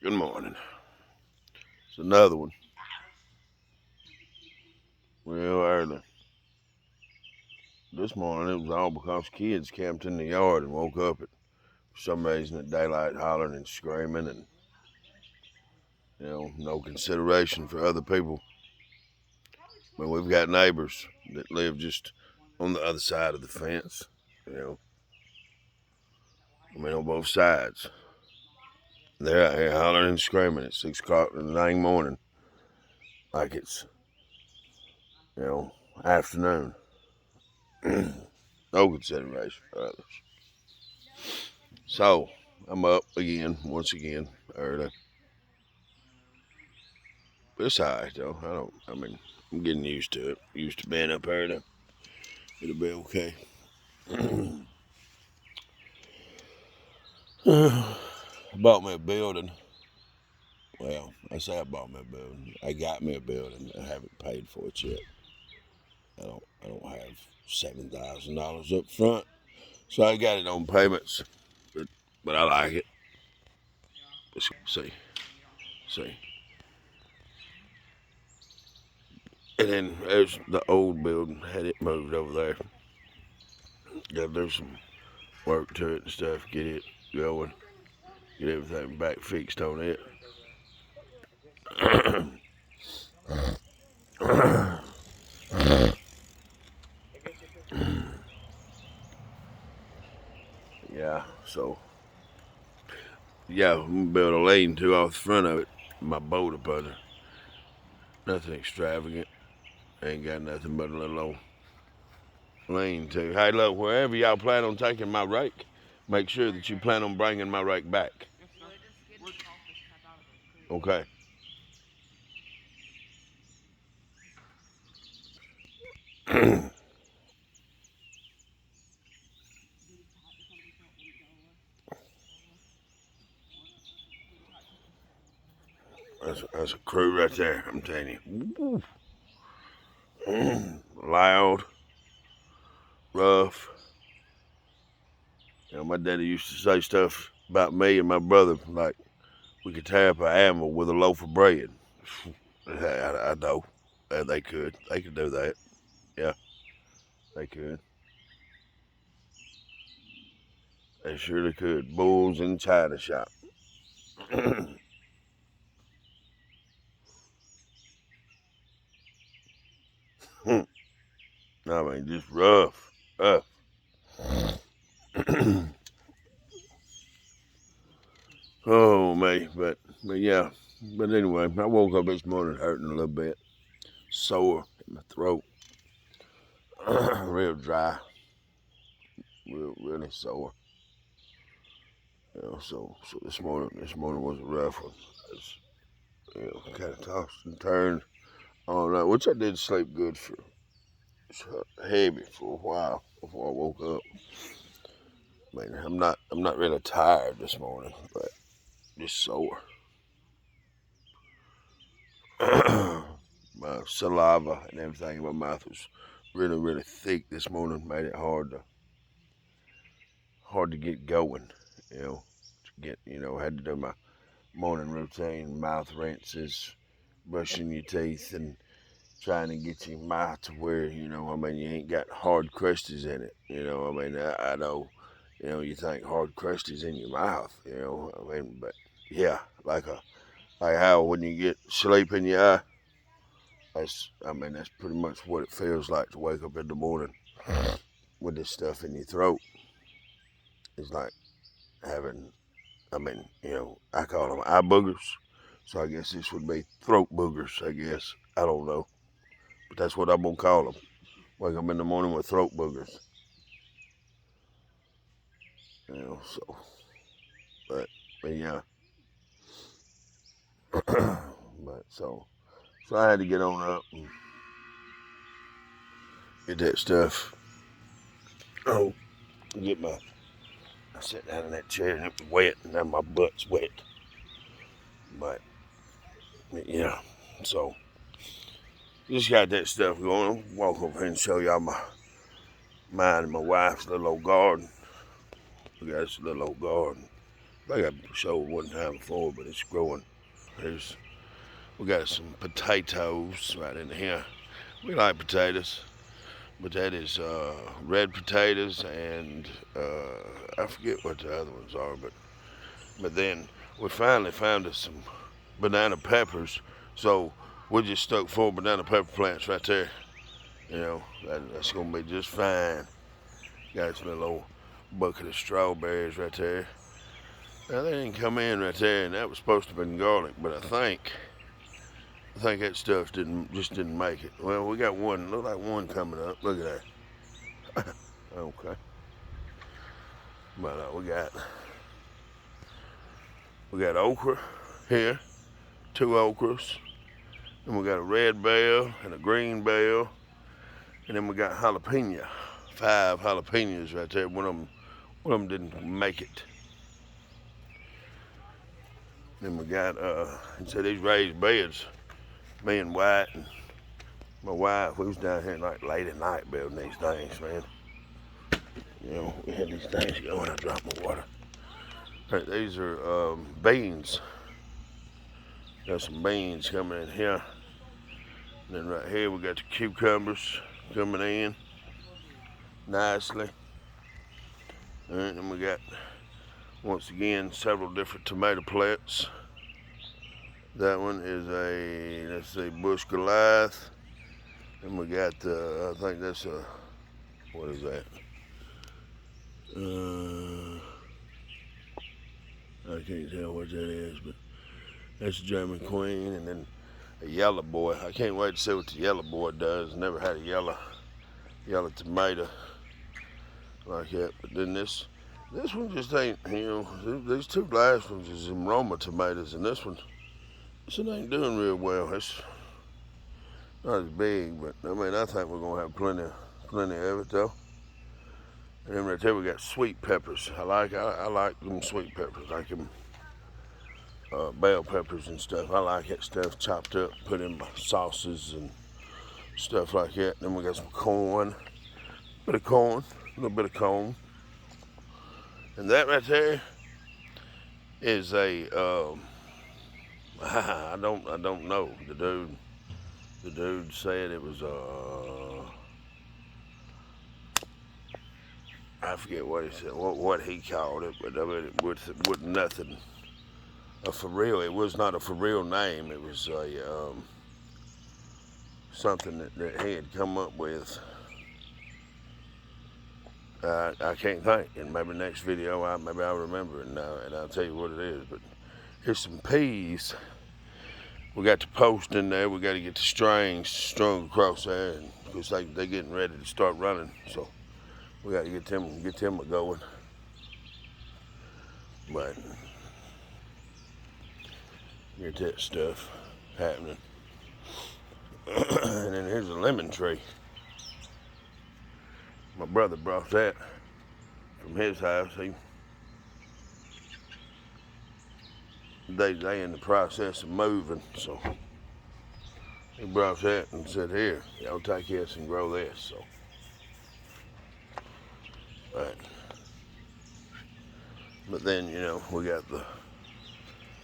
Good morning. It's another one. Real early. This morning it was all because kids camped in the yard and woke up at for some reason at daylight hollering and screaming and no consideration for other people. But we've got neighbors that live just on the other side of the fence. On both sides. They're out here hollering and screaming at 6 o'clock in the dang morning like it's afternoon. No consideration for others. So I'm up again, once again, early. But it's alright though. I'm getting used to it. Used to being up early. It'll be okay. I bought me a building. Well, I say I bought me a building. I got me a building. I haven't paid for it yet. I don't have $7,000 up front. So I got it on payments. But I like it. See. And then there's the old building. Had it moved over there. Gotta do some work to it and stuff. Get it going. Get everything back fixed on it. Yeah, so I'm gonna build a lean-to off the front of it. My boat up under. Nothing extravagant. Ain't got nothing but a little old lean-to. Hey, look, wherever y'all plan on taking my rake, make sure that you plan on bringing my rake back. Okay. That's a crew right there, I'm telling you. Loud, rough. My daddy used to say stuff about me and my brother like we could tear up an animal with a loaf of bread. I know. They could. They could do that. Yeah, they could. They surely could. Bulls in China shop. Just rough. Rough. Oh, me. But yeah. But anyway, I woke up this morning hurting a little bit. Sore in my throat. Real dry. Really sore. So this morning was a rough one. Kind of tossed and turned all night, which I did sleep good for heavy for a while before I woke up. I'm not really tired this morning, but just sore. My saliva and everything in my mouth was really, really thick this morning. Made it hard to get going. Had to do my morning routine, mouth rinses, brushing your teeth, and trying to get your mouth to where you ain't got hard crusties in it. I know, you think hard crusties in your mouth. But yeah, like how when you get sleep in your eye. That's pretty much what it feels like to wake up in the morning with this stuff in your throat. It's like having, I call them eye boogers. So I guess this would be throat boogers, I guess. I don't know. But that's what I'm going to call them. Wake up in the morning with throat boogers. So, but yeah. So I had to get on up and get that stuff. Oh, I sat down in that chair and it was wet, and now my butt's wet. But yeah, so just got that stuff going. I'll walk over here and show y'all mine and my wife's little old garden. We got this little old garden. think I showed one time before, but it's growing. We got some potatoes right in here. We like potatoes. But that is red potatoes and I forget what the other ones are. But then we finally found us some banana peppers. So we just stuck 4 banana pepper plants right there. You know, that's gonna be just fine. Got us a little bucket of strawberries right there. Now they didn't come in right there, and that was supposed to have been garlic, but I think that stuff didn't make it. Well, we got one. Look like one coming up. Look at that. Okay. But we got okra here, 2 okras, and we got a red bell and a green bell, and then we got jalapeno, 5 jalapenos right there. One of them didn't make it. Then we got so these raised beds. Me and White and my wife, we was down here like late at night building these things, man. You know, we had these things going. I dropped my water. Right, these are beans. Got some beans coming in here. And then right here we got the cucumbers coming in nicely. All right, and we got, once again, several different tomato plants. That one is a, let's see, Bush Goliath. And we got, I think that's a, what is that? I can't tell what that is, but that's a German Queen. And then a yellow boy. I can't wait to see what the yellow boy does. Never had a yellow tomato like that. But then this one just ain't, you know, these 2 last ones is some Roma tomatoes, and this one ain't doing real well. It's not as big, but I mean, I think we're gonna have plenty of it though. And then right there we got sweet peppers. I like them sweet peppers, like them bell peppers and stuff. I like that stuff chopped up, put in my sauces and stuff like that. Then we got some corn, a little bit of corn. And that right there is a I don't know. The dude said it was I forget what he said, what he called it, but I mean, it was nothing for real. It was not a for real name. It was a something that he had come up with. I can't think, and maybe next video maybe I'll remember it now, and I'll tell you what it is. But here's some peas. We got the post in there. We got to get the strings strung across there, because they're getting ready to start running. So we got to get them going. But get that stuff happening. And then here's a lemon tree. My brother brought that from his house. They in the process of moving, so he brought that and said, "Here, y'all take this and grow this." So, right. But then, you know, we got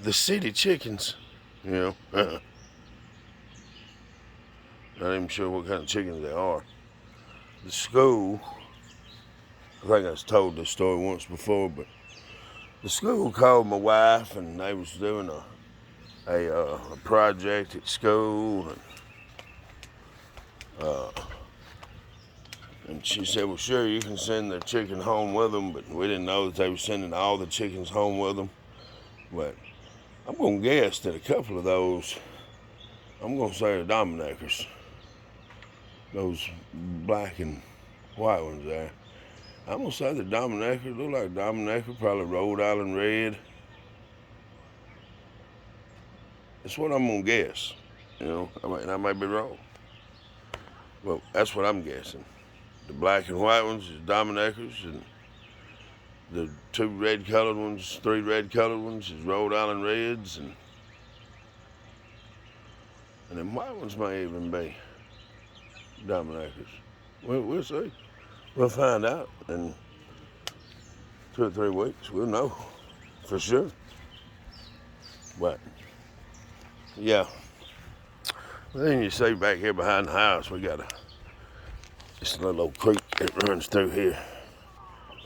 the city chickens. You know, not even sure what kind of chickens they are. The school, I think I told this story once before, but the school called my wife, and they was doing a project at school, and she said, "Well, sure, you can send the chicken home with them," but we didn't know that they were sending all the chickens home with them. But I'm gonna guess that a couple of those, I'm gonna say, are Dominickers. Those black and white ones there. I'm gonna say the Dominicker, look like Dominicker, probably Rhode Island Red. That's what I'm gonna guess. You know, I might be wrong. Well, that's what I'm guessing. The black and white ones is Dominickers, and the 2 red-colored ones, 3 red-colored ones is Rhode Island Reds, and them white ones may even be Dominickers. We'll see. We'll find out in 2 or 3 weeks. We'll know. for sure. But yeah, then you see back here behind the house, we got just a little old creek that runs through here.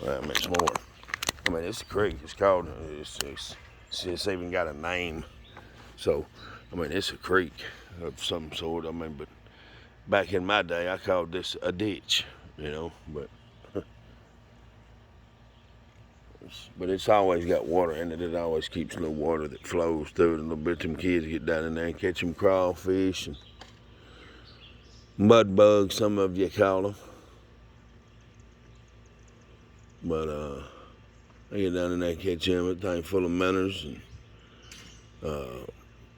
Well, it's more. I mean, it's a creek. It's called. It's even got a name. So, I mean, it's a creek of some sort. I mean, but back in my day, I called this a ditch. You know, but it's always got water in it. It always keeps a little water that flows through it a little bit. Them kids get down in there and catch them crawfish and mud bugs, some of you call them. But they get down in there and catch them. That thing full of minnows and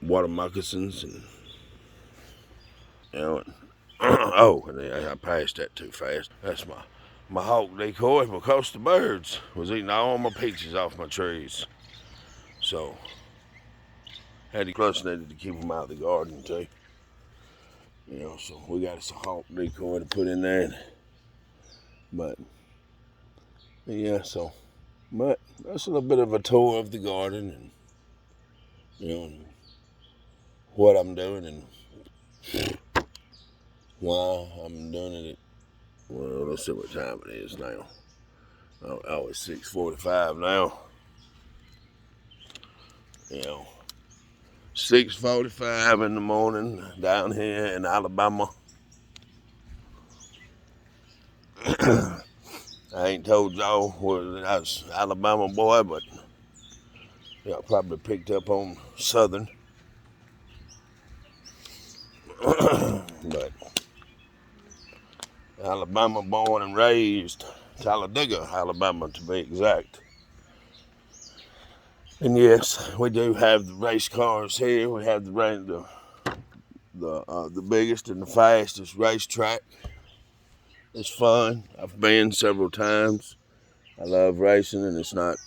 water moccasins and, you know. Oh, and I passed that too fast. That's my hawk decoy because the birds was eating all my peaches off my trees. So, had to plus needed to keep them out of the garden too. You know, so we got us a hawk decoy to put in there. But yeah, so, but that's a little bit of a tour of the garden and, you know, what I'm doing and why I'm doing it. Well, let's see what time it is now. Oh, it's 6:45 now. You know, 6:45 in the morning down here in Alabama. I ain't told y'all whether I was an Alabama boy, but y'all probably picked up on Southern. But Alabama born and raised, Talladega, Alabama to be exact. And yes, we do have the race cars here. We have the biggest and the fastest racetrack. It's fun. I've been several times. I love racing, and it's not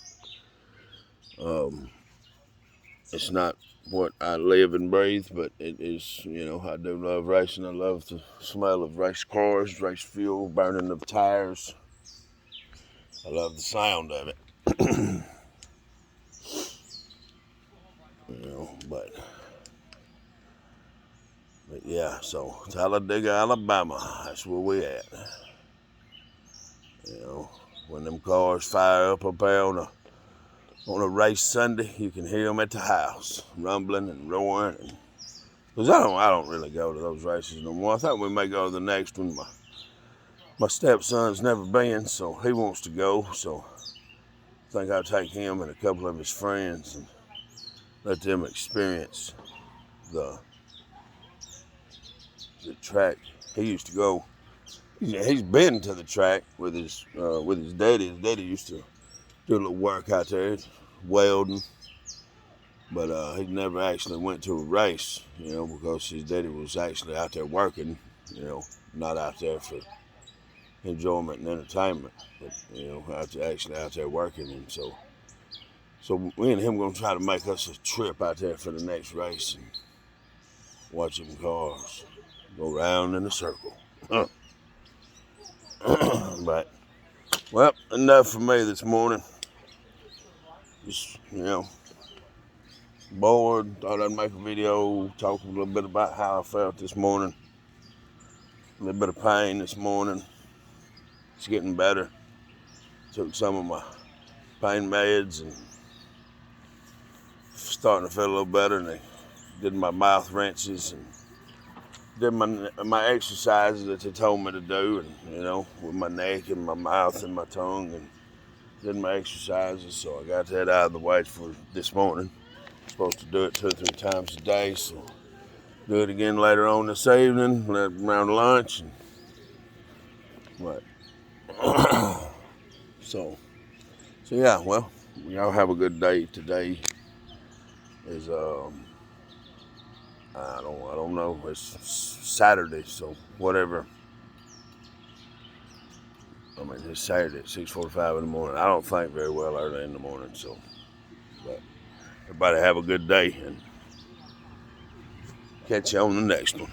what I live and breathe, but it is, you know, I do love racing. I love the smell of race cars, race fuel, burning of tires. I love the sound of it. You know, but yeah, so Talladega, Alabama, that's where we at. You know, when them cars fire up there on a race Sunday, you can hear them at the house, rumbling and roaring. And, cause I don't really go to those races no more. I thought we may go to the next one. My stepson's never been, so he wants to go. So I think I'll take him and a couple of his friends and let them experience the track. He used to go. He's been to the track with his daddy. His daddy used to do a little work out there, welding, but he never actually went to a race, you know, because his daddy was actually out there working, you know, not out there for enjoyment and entertainment, but, you know, actually out there working. And so me and him gonna try to make us a trip out there for the next race and watch them cars go round in a circle. But, well, enough for me this morning. Just, you know, bored. Thought I'd make a video talking a little bit about how I felt this morning. A little bit of pain this morning. It's getting better. Took some of my pain meds and starting to feel a little better. And they did my mouth rinses and did my exercises that they told me to do, and, you know, with my neck and my mouth and my tongue, and did my exercises. So I got that out of the way for this morning. I'm supposed to do it 2 or 3 times a day, so do it again later on this evening around lunch. And what? So yeah. Well, y'all have a good day. Today is I don't know. It's Saturday, so whatever. I mean, it's Saturday at 6:45 in the morning. I don't think very well early in the morning, so. But everybody have a good day and catch you on the next one.